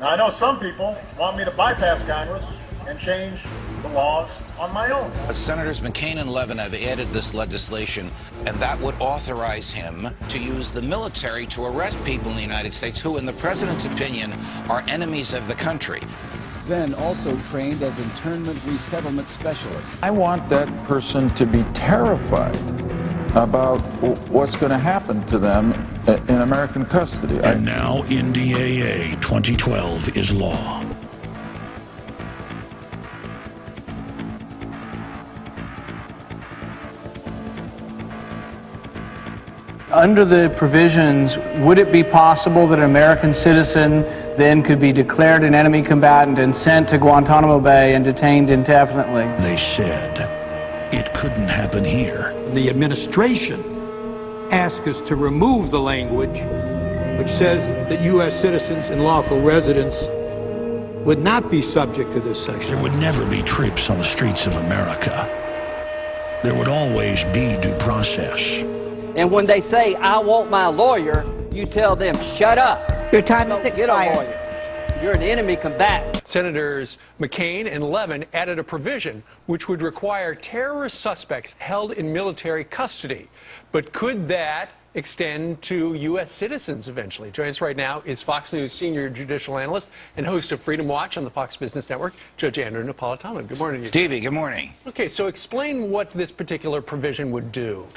Now, I know some people want me to bypass Congress and change the laws on my own. But Senators McCain and Levin have added this legislation, and that would authorize him to use the military to arrest people in the United States who, in the president's opinion, are enemies of the country. Then also trained as internment resettlement specialists. I want that person to be terrified about what's going to happen to them in American custody. And now NDAA 2012 is law. Under the provisions, would it be possible that an American citizen then could be declared an enemy combatant and sent to Guantanamo Bay and detained indefinitely? They said it couldn't happen here. The administration asked us to remove the language which says that U.S. citizens and lawful residents would not be subject to this section. There would never be troops on the streets of America. There would always be due process. And when they say, I want my lawyer, you tell them, shut up. Your time has expired. Get a lawyer. You're an enemy combatant. Senators McCain and Levin added a provision which would require terrorist suspects held in military custody. But could that extend to U.S. citizens eventually? Joining us right now is Fox News senior judicial analyst and host of Freedom Watch on the Fox Business Network, Judge Andrew Napolitano. Good morning to you. Stevie, good morning. Okay, so explain what this particular provision would do.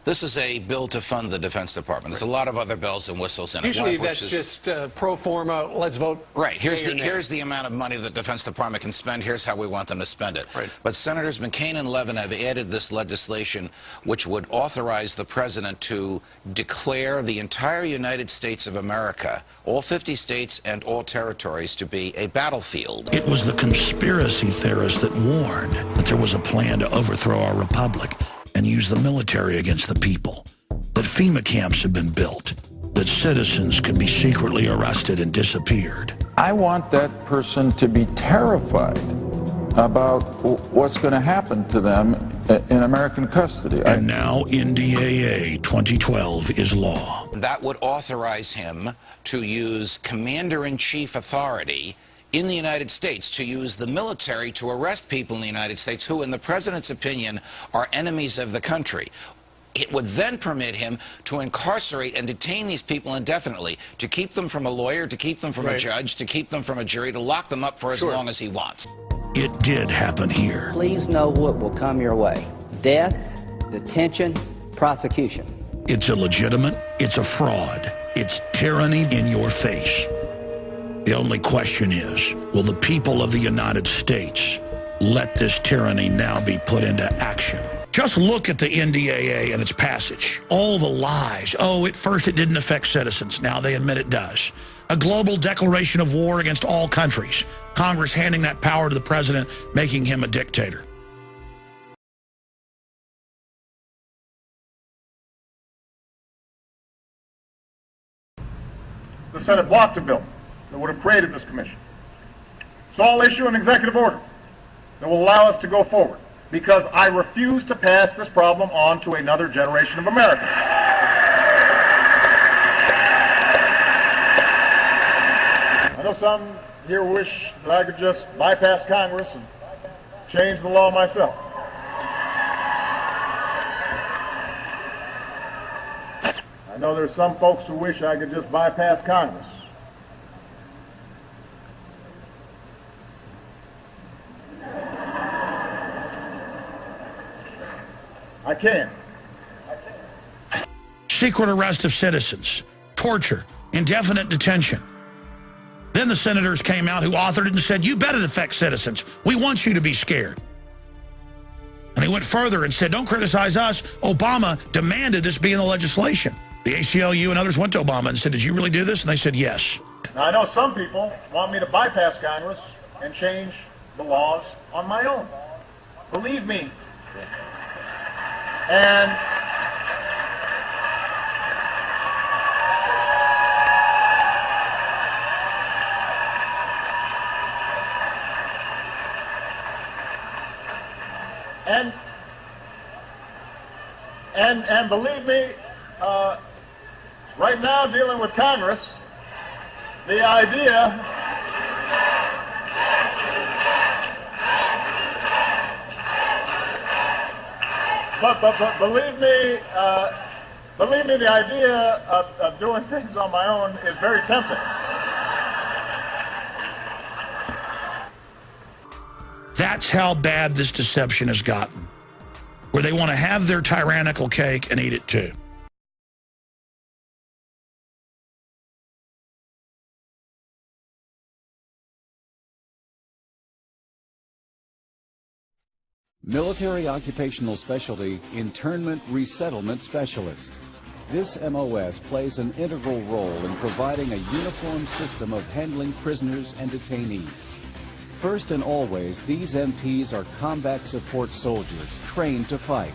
This is a bill to fund the Defense Department. There's a lot of other bells and whistles in it. Usually that's just pro forma, let's vote. Right. Here's the amount of money the Defense Department can spend. Here's how we want them to spend it. Right. But Senators McCain and Levin have added this legislation which would authorize the president to declare the entire United States of America, all 50 states and all territories, to be a battlefield. It was the conspiracy theorists that warned that there was a plan to overthrow our republic and use the military against the people, that FEMA camps had been built, that citizens could be secretly arrested and disappeared. I want that person to be terrified about what's going to happen to them in American custody. And now NDAA 2012 is law. That would authorize him to use commander-in-chief authority in the United States to use the military to arrest people in the United States who, in the president's opinion, are enemies of the country. It would then permit him to incarcerate and detain these people indefinitely, to keep them from a lawyer, to keep them from a judge, to keep them from a jury, to lock them up for as long as he wants. It did happen here. Please know what will come your way. Death, detention, prosecution. It's illegitimate. It's a fraud. It's tyranny in your face. The only question is, will the people of the United States let this tyranny now be put into action? Just look at the NDAA and its passage. All the lies. Oh, at first it didn't affect citizens. Now they admit it does. A global declaration of war against all countries. Congress handing that power to the president, making him a dictator. The Senate blocked a bill that would have created this commission. So I'll issue an executive order that will allow us to go forward, because I refuse to pass this problem on to another generation of Americans. I know some here wish that I could just bypass Congress and change the law myself. I know there's some folks who wish I could just bypass Congress. I can. Secret arrest of citizens, torture, indefinite detention. Then the senators came out who authored it and said, you better affect citizens. We want you to be scared. And they went further and said, don't criticize us. Obama demanded this be in the legislation. The ACLU and others went to Obama and said, did you really do this? And they said, yes. Now, I know some people want me to bypass Congress and change the laws on my own. Believe me. And believe me, right now dealing with Congress, the idea But believe me, the idea of doing things on my own is very tempting. That's how bad this deception has gotten, where they want to have their tyrannical cake and eat it too. Military Occupational Specialty Internment Resettlement Specialist. This MOS plays an integral role in providing a uniform system of handling prisoners and detainees. First and always, these MPs are combat support soldiers trained to fight.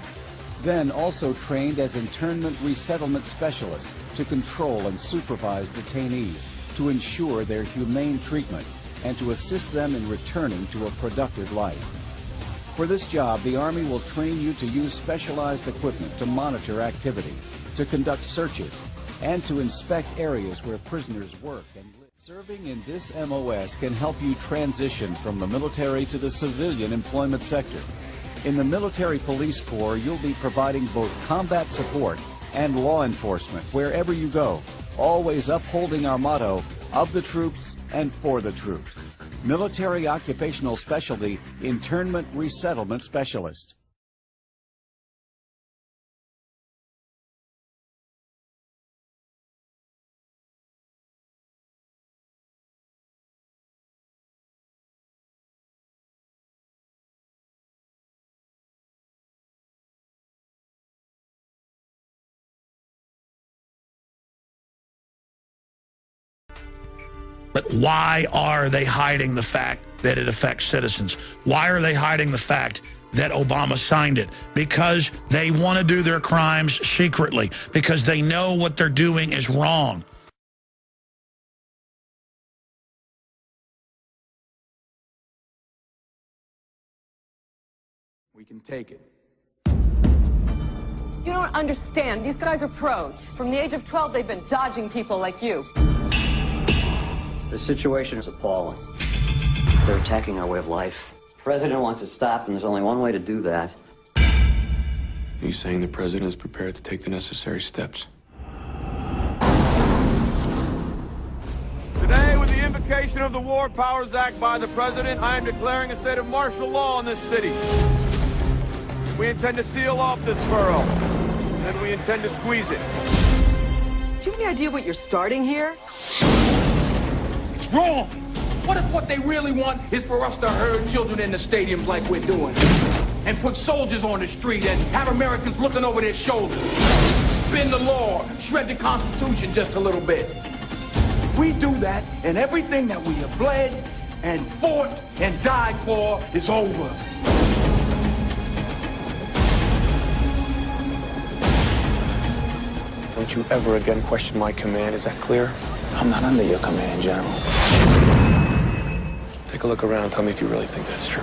Then also trained as internment resettlement specialists to control and supervise detainees, to ensure their humane treatment, and to assist them in returning to a productive life. For this job, the Army will train you to use specialized equipment to monitor activity, to conduct searches, and to inspect areas where prisoners work and live. Serving in this MOS can help you transition from the military to the civilian employment sector. In the Military Police Corps, you'll be providing both combat support and law enforcement wherever you go, always upholding our motto, of the troops and for the troops. Military Occupational Specialty Internment Resettlement Specialist. But why are they hiding the fact that it affects citizens? Why are they hiding the fact that Obama signed it? Because they want to do their crimes secretly, because they know what they're doing is wrong. We can take it. You don't understand. These guys are pros. From the age of 12, they've been dodging people like you. The situation is appalling. They're attacking our way of life. The president wants it stopped, and there's only one way to do that. Are you saying the president is prepared to take the necessary steps? Today, with the invocation of the War Powers Act by the president, I am declaring a state of martial law in this city. We intend to seal off this borough, and then we intend to squeeze it. Do you have any idea what you're starting here? Wrong. What if what they really want is for us to herd children in the stadiums like we're doing? And put soldiers on the street and have Americans looking over their shoulders? Bend the law, shred the Constitution just a little bit. We do that, and everything that we have bled and fought and died for is over. Don't you ever again question my command, is that clear? I'm not under your command, General. Take a look around, tell me if you really think that's true.